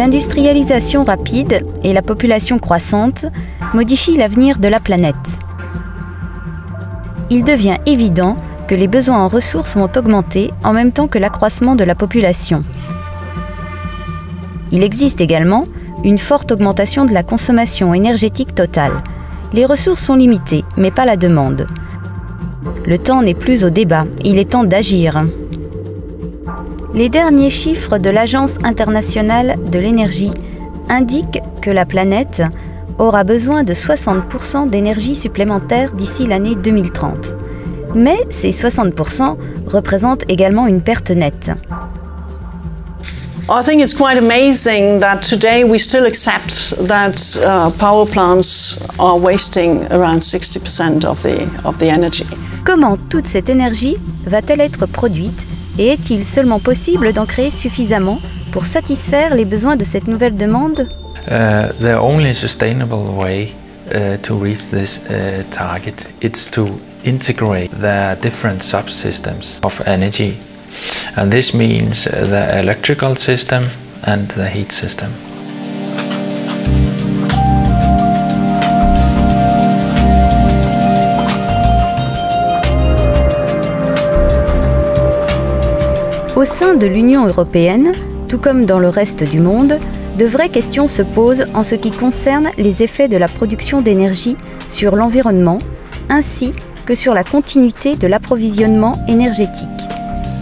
L'industrialisation rapide et la population croissante modifient l'avenir de la planète. Il devient évident que les besoins en ressources vont augmenter en même temps que l'accroissement de la population. Il existe également une forte augmentation de la consommation énergétique totale. Les ressources sont limitées, mais pas la demande. Le temps n'est plus au débat, il est temps d'agir. Les derniers chiffres de l'Agence internationale de l'énergie indiquent que la planète aura besoin de 60% d'énergie supplémentaire d'ici l'année 2030. Mais ces 60% représentent également une perte nette. I think it's quite amazing that today we still accept that power plants are wasting around 60% of the energy. Comment toute cette énergie va-t-elle être produite et est-il seulement possible d'en créer suffisamment pour satisfaire les besoins de cette nouvelle demande? The only sustainable way to reach this target is to integrate the different subsystems of energy. And this means the electrical system and the heat system. Au sein de l'Union européenne, tout comme dans le reste du monde, de vraies questions se posent en ce qui concerne les effets de la production d'énergie sur l'environnement, ainsi que sur la continuité de l'approvisionnement énergétique.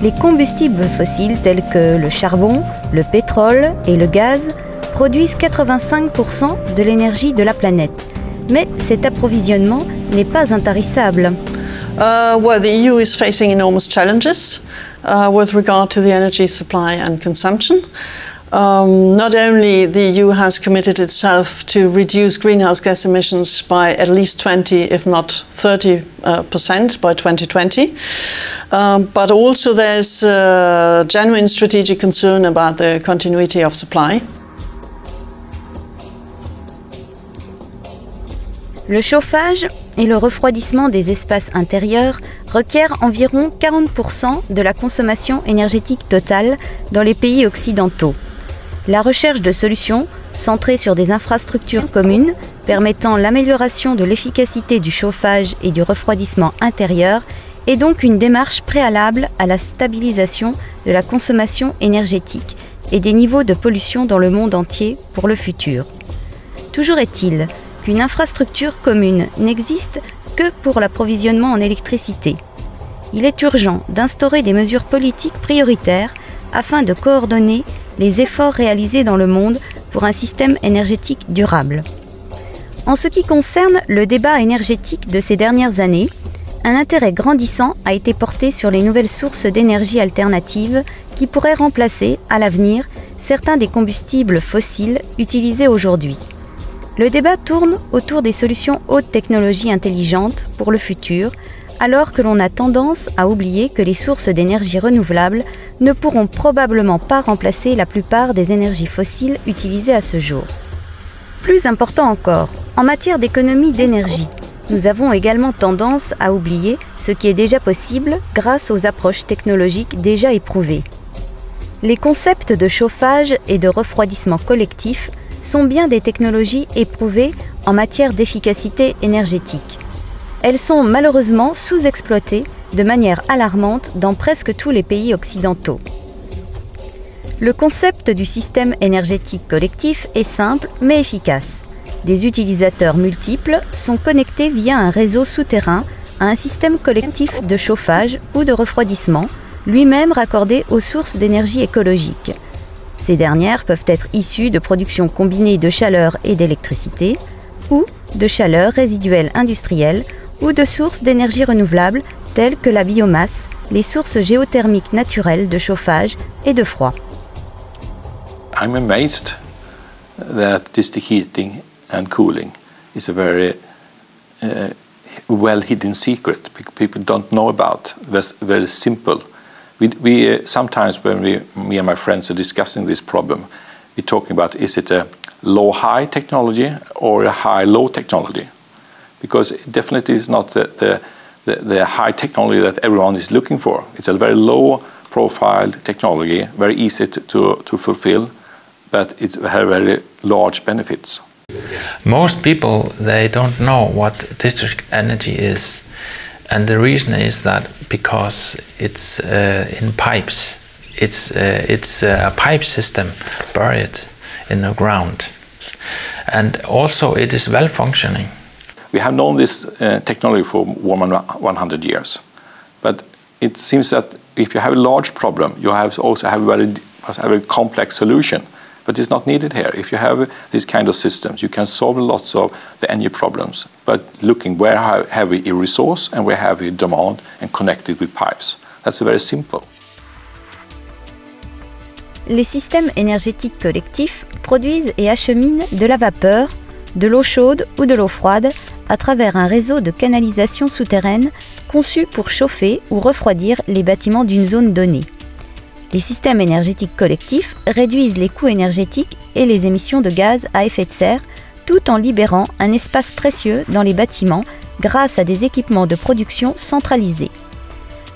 Les combustibles fossiles tels que le charbon, le pétrole et le gaz produisent 85% de l'énergie de la planète. Mais cet approvisionnement n'est pas intarissable. Well, the EU is facing enormous challenges with regard to the energy supply and consumption. Not only the EU has committed itself to reduce greenhouse gas emissions by at least 20, if not 30% by 2020, but also there's a genuine strategic concern about the continuity of supply. Le chauffage et le refroidissement des espaces intérieurs requièrent environ 40% de la consommation énergétique totale dans les pays occidentaux. La recherche de solutions centrées sur des infrastructures communes permettant l'amélioration de l'efficacité du chauffage et du refroidissement intérieur est donc une démarche préalable à la stabilisation de la consommation énergétique et des niveaux de pollution dans le monde entier pour le futur. Toujours est-il qu'une infrastructure commune n'existe que pour l'approvisionnement en électricité. Il est urgent d'instaurer des mesures politiques prioritaires afin de coordonner les efforts réalisés dans le monde pour un système énergétique durable. En ce qui concerne le débat énergétique de ces dernières années, un intérêt grandissant a été porté sur les nouvelles sources d'énergie alternatives qui pourraient remplacer, à l'avenir, certains des combustibles fossiles utilisés aujourd'hui. Le débat tourne autour des solutions haute technologie intelligentes pour le futur, alors que l'on a tendance à oublier que les sources d'énergie renouvelables ne pourront probablement pas remplacer la plupart des énergies fossiles utilisées à ce jour. Plus important encore, en matière d'économie d'énergie, nous avons également tendance à oublier ce qui est déjà possible grâce aux approches technologiques déjà éprouvées. Les concepts de chauffage et de refroidissement collectif sont bien des technologies éprouvées en matière d'efficacité énergétique. Elles sont malheureusement sous-exploitées de manière alarmante dans presque tous les pays occidentaux. Le concept du système énergétique collectif est simple mais efficace. Des utilisateurs multiples sont connectés via un réseau souterrain à un système collectif de chauffage ou de refroidissement, lui-même raccordé aux sources d'énergie écologique. Ces dernières peuvent être issues de productions combinées de chaleur et d'électricité, ou de chaleur résiduelle industrielle, ou de sources d'énergie renouvelable telles que la biomasse, les sources géothermiques naturelles de chauffage et de froid. I'm amazed that district heating and cooling is a very well hidden secret people don't know about. That's very simple. We sometimes when me and my friends are discussing this problem, we're talking about is it a low-high technology or a high-low technology? Because it definitely is not the high technology that everyone is looking for. It's a very low-profile technology, very easy to fulfill, but it has very large benefits. Most people, they don't know what district energy is. And the reason is that because it's in pipes. It's a pipe system buried in the ground. And also it is well functioning. We have known this technology for more than 100 years. But it seems that if you have a large problem, you also have a very complex solution. But it's not needed here. If you have these kind of systems, you can solve lots of the energy problems, but looking where have we a resource and where have we demand and connect it with pipes. That's very simple. Les systèmes énergétiques collectifs produisent et acheminent de la vapeur, de l'eau chaude ou de l'eau froide à travers un réseau de canalisation souterraine conçu pour chauffer ou refroidir les bâtiments d'une zone donnée. Les systèmes énergétiques collectifs réduisent les coûts énergétiques et les émissions de gaz à effet de serre tout en libérant un espace précieux dans les bâtiments grâce à des équipements de production centralisés.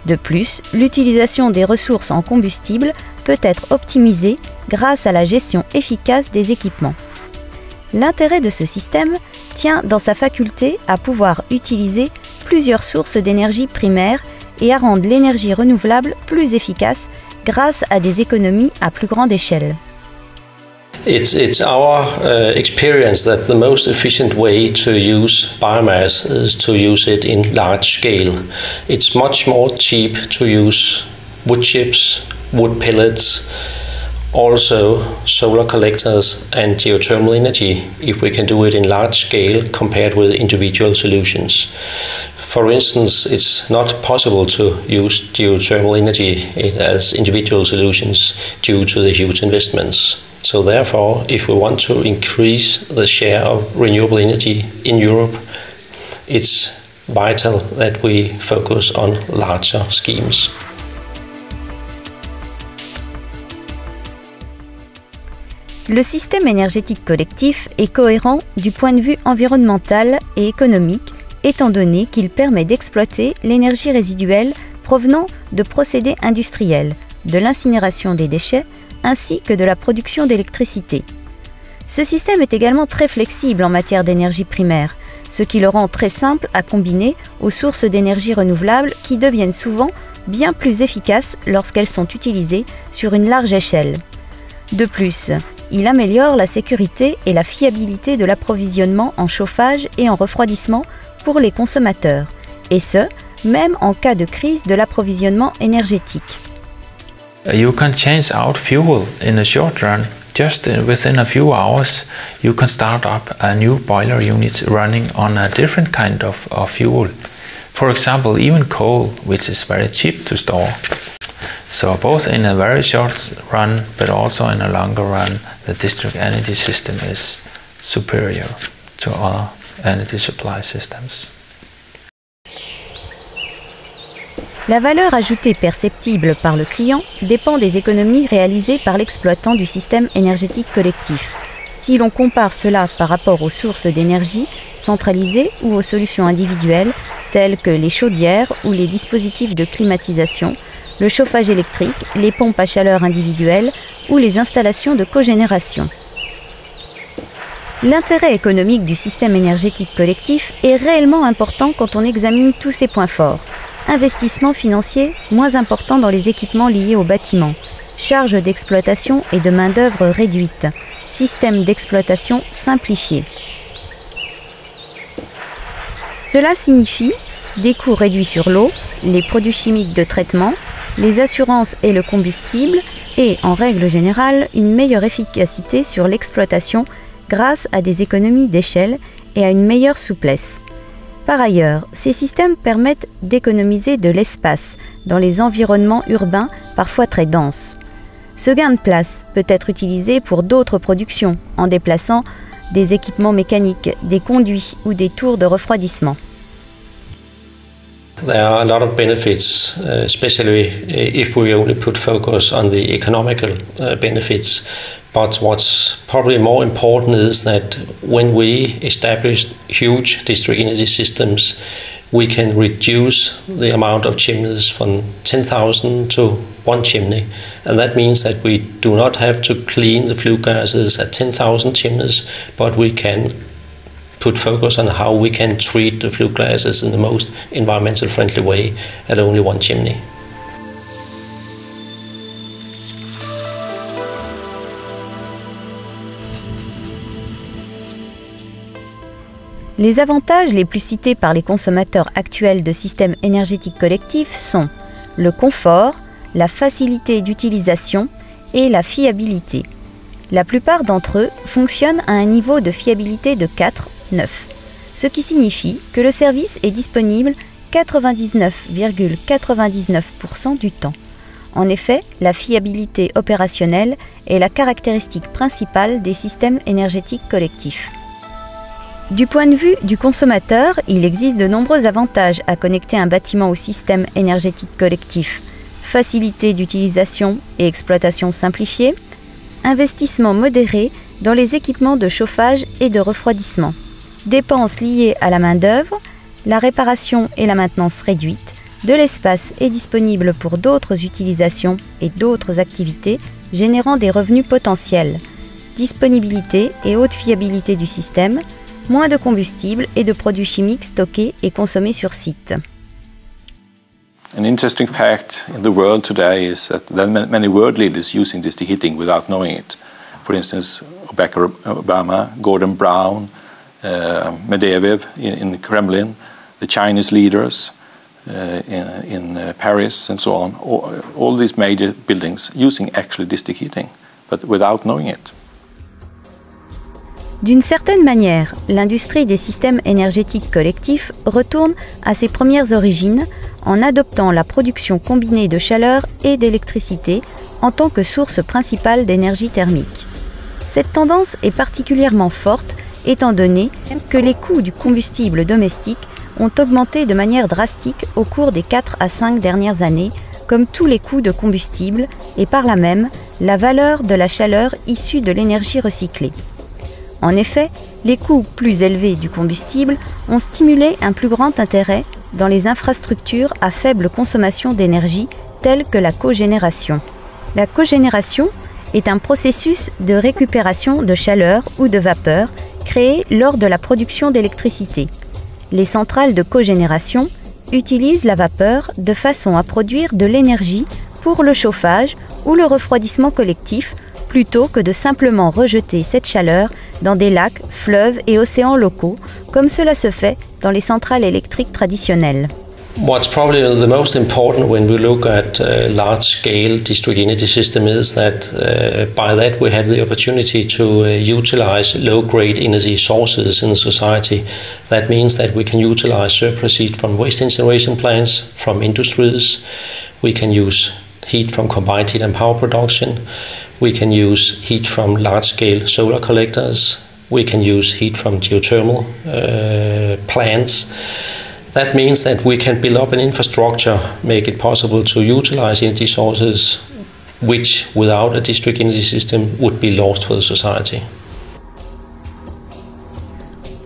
De plus, l'utilisation des ressources en combustible peut être optimisée grâce à la gestion efficace des équipements. L'intérêt de ce système tient dans sa faculté à pouvoir utiliser plusieurs sources d'énergie primaire et à rendre l'énergie renouvelable plus efficace grâce à des économies à plus grande échelle. It's our experience that the most efficient way to use biomass is to use it in large scale. It's much more cheap to use wood chips, wood pellets, also solar collectors and geothermal energy if we can do it in large scale compared with individual solutions. For instance, it's not possible to use geothermal energy as individual solutions due to the huge investments. So therefore, if we want to increase the share of renewable energy in Europe, it's vital that we focus on larger schemes. Le système énergétique collectif est cohérent du point de vue environnemental et économique, étant donné qu'il permet d'exploiter l'énergie résiduelle provenant de procédés industriels, de l'incinération des déchets, ainsi que de la production d'électricité. Ce système est également très flexible en matière d'énergie primaire, ce qui le rend très simple à combiner aux sources d'énergie renouvelables qui deviennent souvent bien plus efficaces lorsqu'elles sont utilisées sur une large échelle. De plus, il améliore la sécurité et la fiabilité de l'approvisionnement en chauffage et en refroidissement pour les consommateurs, et ce, même en cas de crise de l'approvisionnement énergétique. You can change out fuel in the short run. Just within a few hours, you can start up a new boiler unit running on a different kind of fuel. For example, even coal, which is very cheap to store. So both in a very short run, but also in a longer run, the district energy system is superior to other energy supply systems. La valeur ajoutée perceptible par le client dépend des économies réalisées par l'exploitant du système énergétique collectif. Si l'on compare cela par rapport aux sources d'énergie centralisées ou aux solutions individuelles, telles que les chaudières ou les dispositifs de climatisation, le chauffage électrique, les pompes à chaleur individuelles ou les installations de cogénération. L'intérêt économique du système énergétique collectif est réellement important quand on examine tous ses points forts. Investissement financier moins important dans les équipements liés au bâtiment, charges d'exploitation et de main-d'œuvre réduites, système d'exploitation simplifié. Cela signifie des coûts réduits sur l'eau, les produits chimiques de traitement, les assurances et le combustible et, en règle générale, une meilleure efficacité sur l'exploitation grâce à des économies d'échelle et à une meilleure souplesse. Par ailleurs, ces systèmes permettent d'économiser de l'espace dans les environnements urbains parfois très denses. Ce gain de place peut être utilisé pour d'autres productions en déplaçant des équipements mécaniques, des conduits ou des tours de refroidissement. There are a lot of benefits, especially if we only put focus on the economical benefits. But what's probably more important is that when we establish huge district energy systems, we can reduce the amount of chimneys from 10,000 to 1 chimney. And that means that we do not have to clean the flue gases at 10,000 chimneys, but we can put focus on how we can treat the flue gases in the most environmental friendly way at only 1 chimney. Les avantages les plus cités par les consommateurs actuels de systèmes énergétiques collectifs sont le confort, la facilité d'utilisation et la fiabilité. La plupart d'entre eux fonctionnent à un niveau de fiabilité de 4/9, ce qui signifie que le service est disponible 99,99% du temps. En effet, la fiabilité opérationnelle est la caractéristique principale des systèmes énergétiques collectifs. Du point de vue du consommateur, il existe de nombreux avantages à connecter un bâtiment au système énergétique collectif. Facilité d'utilisation et exploitation simplifiée, investissement modéré dans les équipements de chauffage et de refroidissement, dépenses liées à la main-d'œuvre, la réparation et la maintenance réduite, de l'espace est disponible pour d'autres utilisations et d'autres activités générant des revenus potentiels, disponibilité et haute fiabilité du système, moins de combustible et de produits chimiques stockés et consommés sur site. An interesting fact in the world today is that there are many world leaders using district heating without knowing it. For instance, Barack Obama, Gordon Brown, Medvedev in the Kremlin, the Chinese leaders in Paris and so on. All these major buildings using actually district heating, but without knowing it. D'une certaine manière, l'industrie des systèmes énergétiques collectifs retourne à ses premières origines en adoptant la production combinée de chaleur et d'électricité en tant que source principale d'énergie thermique. Cette tendance est particulièrement forte étant donné que les coûts du combustible domestique ont augmenté de manière drastique au cours des 4 à 5 dernières années, comme tous les coûts de combustible et par là même la valeur de la chaleur issue de l'énergie recyclée. En effet, les coûts plus élevés du combustible ont stimulé un plus grand intérêt dans les infrastructures à faible consommation d'énergie telles que la cogénération. La cogénération est un processus de récupération de chaleur ou de vapeur créé lors de la production d'électricité. Les centrales de cogénération utilisent la vapeur de façon à produire de l'énergie pour le chauffage ou le refroidissement collectif plutôt que de simplement rejeter cette chaleur dans des lacs, fleuves et océans locaux, comme cela se fait dans les centrales électriques traditionnelles. What's probably the most important when we look at large-scale district energy system is that by that we have the opportunity to utilize low-grade energy sources in society. That means that we can utilize surplus heat from waste incineration plants, from industries. We can use heat from combined heat and power production. We can use heat from large-scale solar collectors. We can use heat from geothermal plants. That means that we can build up an infrastructure, make it possible to utilize energy sources which, without a district energy system, would be lost for the society.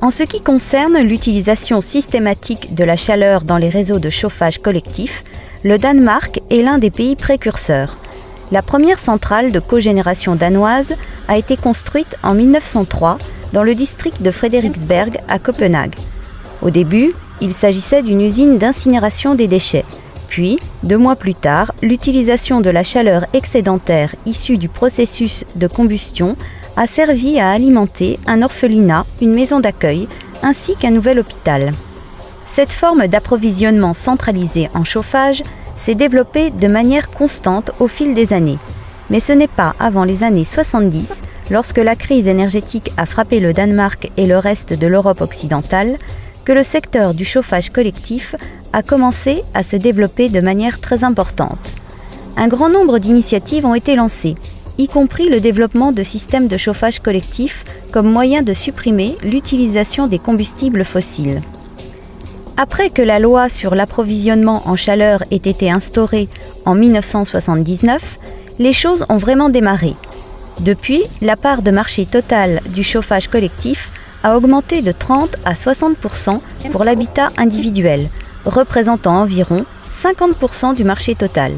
En ce qui concerne l'utilisation systématique de la chaleur dans les réseaux de chauffage collectif, le Danemark est l'un des pays précurseurs. La première centrale de cogénération danoise a été construite en 1903 dans le district de Frederiksberg à Copenhague. Au début, il s'agissait d'une usine d'incinération des déchets. Puis, 2 mois plus tard, l'utilisation de la chaleur excédentaire issue du processus de combustion a servi à alimenter un orphelinat, une maison d'accueil, ainsi qu'un nouvel hôpital. Cette forme d'approvisionnement centralisé en chauffage s'est développée de manière constante au fil des années. Mais ce n'est pas avant les années 70, lorsque la crise énergétique a frappé le Danemark et le reste de l'Europe occidentale, que le secteur du chauffage collectif a commencé à se développer de manière très importante. Un grand nombre d'initiatives ont été lancées, y compris le développement de systèmes de chauffage collectif comme moyen de supprimer l'utilisation des combustibles fossiles. Après que la loi sur l'approvisionnement en chaleur ait été instaurée en 1979, les choses ont vraiment démarré. Depuis, la part de marché totale du chauffage collectif a augmenté de 30 à 60% pour l'habitat individuel, représentant environ 50% du marché total.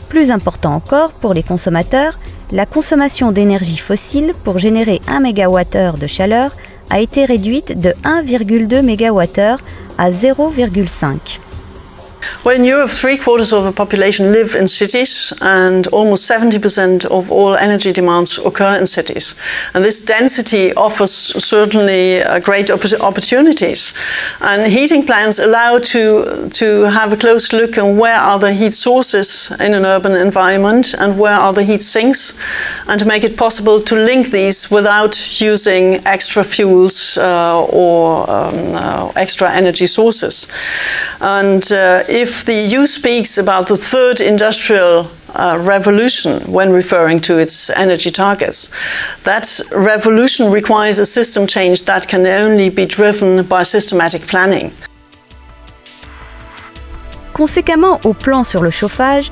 Plus important encore pour les consommateurs, la consommation d'énergie fossile pour générer 1 MWh de chaleur a été réduite de 1,2 MWh à 0,5. Well, in Europe, 3/4 of the population live in cities, and almost 70% of all energy demands occur in cities. And this density offers certainly great opportunities. And heating plants allow to have a close look at where are the heat sources in an urban environment and where are the heat sinks, and to make it possible to link these without using extra fuels or extra energy sources. And if the EU speaks about the third industrial revolution when referring to its energy targets, that revolution requires a system change that can only be driven by systematic planning. Conséquemment au plan sur le chauffage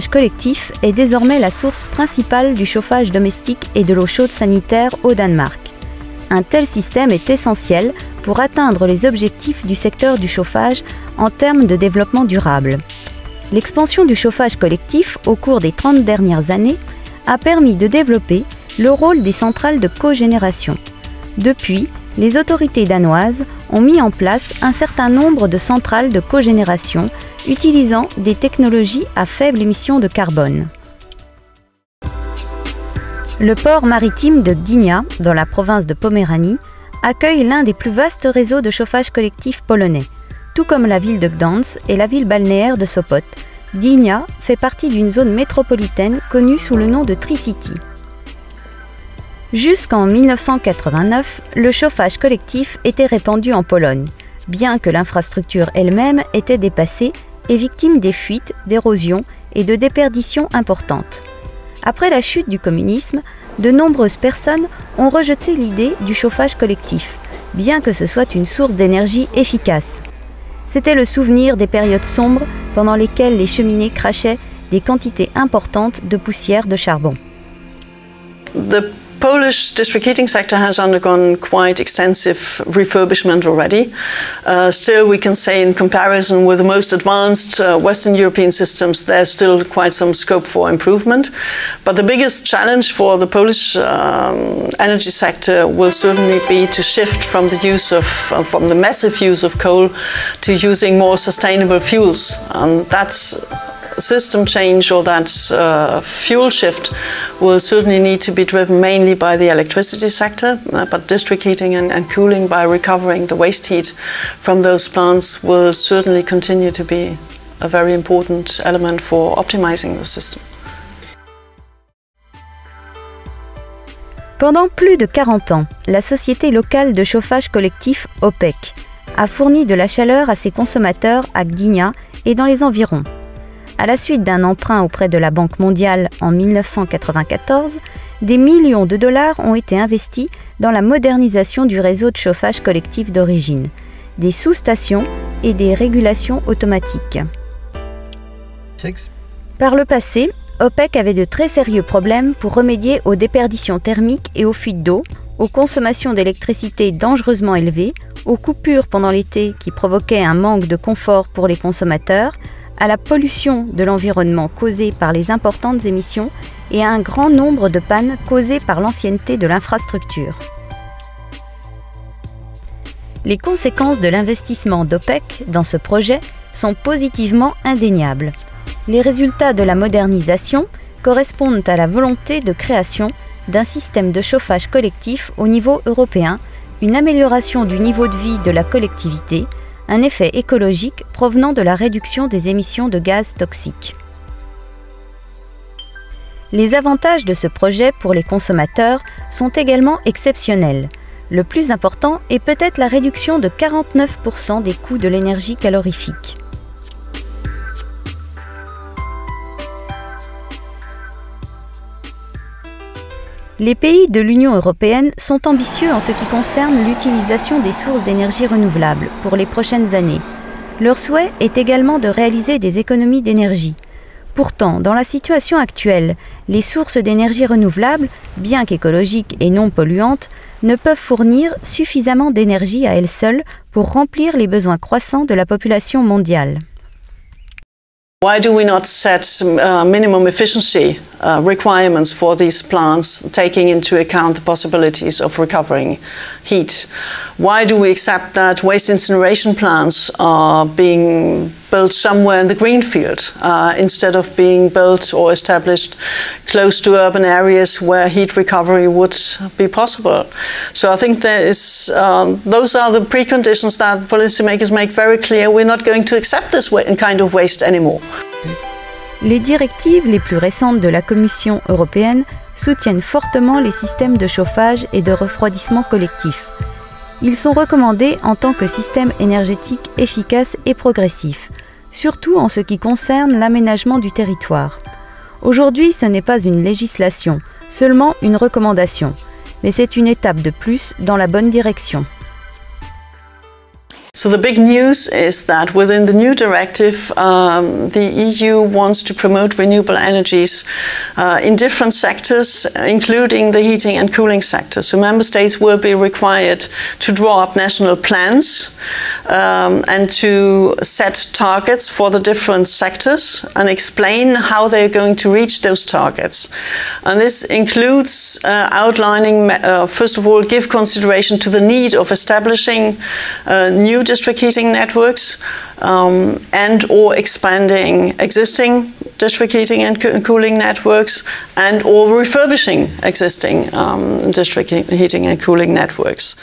collectif est désormais la source principale du chauffage domestique et de l'eau chaude sanitaire au Danemark. Un tel système est essentiel pour atteindre les objectifs du secteur du chauffage en termes de développement durable. L'expansion du chauffage collectif au cours des 30 dernières années a permis de développer le rôle des centrales de cogénération. Depuis, les autorités danoises ont mis en place un certain nombre de centrales de cogénération utilisant des technologies à faible émission de carbone. Le port maritime de Gdynia, dans la province de Poméranie, accueille l'un des plus vastes réseaux de chauffage collectif polonais. Tout comme la ville de Gdansk et la ville balnéaire de Sopot, Gdynia fait partie d'une zone métropolitaine connue sous le nom de Tri-City. Jusqu'en 1989, le chauffage collectif était répandu en Pologne, bien que l'infrastructure elle-même était dépassée et victime des fuites, d'érosion et de déperditions importantes. Après la chute du communisme, de nombreuses personnes ont rejeté l'idée du chauffage collectif, bien que ce soit une source d'énergie efficace. C'était le souvenir des périodes sombres pendant lesquelles les cheminées crachaient des quantités importantes de poussière de charbon. The Polish district heating sector has undergone quite extensive refurbishment already. Still, we can say in comparison with the most advanced Western European systems, there's still quite some scope for improvement. But the biggest challenge for the Polish energy sector will certainly be to shift from the from the massive use of coal to using more sustainable fuels. And that's system change, or that fuel shift, will certainly need to be driven mainly by the electricity sector, but district heating and cooling by recovering the waste heat from those plants will certainly continue to be a very important element for optimizing the system. Pendant plus de 40 ans, la société locale de chauffage collectif OPEC a fourni de la chaleur à ses consommateurs à Gdynia et dans les environs. À la suite d'un emprunt auprès de la Banque mondiale en 1994, des millions de dollars ont été investis dans la modernisation du réseau de chauffage collectif d'origine, des sous-stations et des régulations automatiques. Par le passé, OPEC avait de très sérieux problèmes pour remédier aux déperditions thermiques et aux fuites d'eau, aux consommations d'électricité dangereusement élevées, aux coupures pendant l'été qui provoquaient un manque de confort pour les consommateurs, à la pollution de l'environnement causée par les importantes émissions et à un grand nombre de pannes causées par l'ancienneté de l'infrastructure. Les conséquences de l'investissement d'OPEC dans ce projet sont positivement indéniables. Les résultats de la modernisation correspondent à la volonté de création d'un système de chauffage collectif au niveau européen, une amélioration du niveau de vie de la collectivité, un effet écologique provenant de la réduction des émissions de gaz toxiques. Les avantages de ce projet pour les consommateurs sont également exceptionnels. Le plus important est peut-être la réduction de 49% des coûts de l'énergie calorifique. Les pays de l'Union européenne sont ambitieux en ce qui concerne l'utilisation des sources d'énergie renouvelables pour les prochaines années. Leur souhait est également de réaliser des économies d'énergie. Pourtant, dans la situation actuelle, les sources d'énergie renouvelables, bien qu'écologiques et non polluantes, ne peuvent fournir suffisamment d'énergie à elles seules pour remplir les besoins croissants de la population mondiale. Why do we not set minimum efficiency requirements for these plants, taking into account the possibilities of recovering heat? Why do we accept that waste incineration plants are being built somewhere in the greenfield instead of being built or established close to urban areas where heat recovery would be possible? So I think there is, those are the preconditions that policymakers make very clear. We're not going to accept this kind of waste anymore. Les directives les plus récentes de la Commission européenne soutiennent fortement les systèmes de chauffage et de refroidissement collectif. Ils sont recommandés en tant que système énergétique efficace et progressif, surtout en ce qui concerne l'aménagement du territoire. Aujourd'hui, ce n'est pas une législation, seulement une recommandation, mais c'est une étape de plus dans la bonne direction. So the big news is that within the new directive, the EU wants to promote renewable energies in different sectors, including the heating and cooling sector. So member states will be required to draw up national plans and to set targets for the different sectors and explain how they're going to reach those targets. And this includes outlining, first of all, give consideration to the need of establishing new district heating networks and or expanding existing district heating and cooling networks and or refurbishing existing district heating and cooling networks.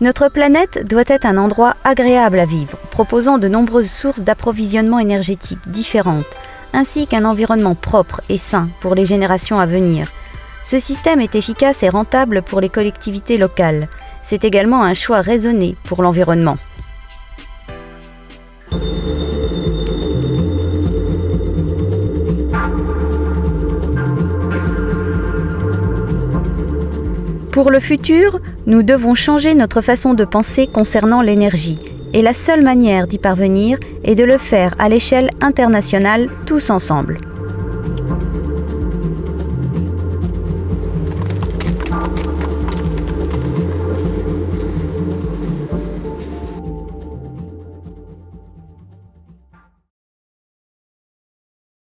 Notre planète doit être un endroit agréable à vivre, proposant de nombreuses sources d'approvisionnement énergétique différentes, ainsi qu'un environnement propre et sain pour les générations à venir. Ce système est efficace et rentable pour les collectivités locales. C'est également un choix raisonné pour l'environnement. Pour le futur, nous devons changer notre façon de penser concernant l'énergie. Et la seule manière d'y parvenir est de le faire à l'échelle internationale tous ensemble.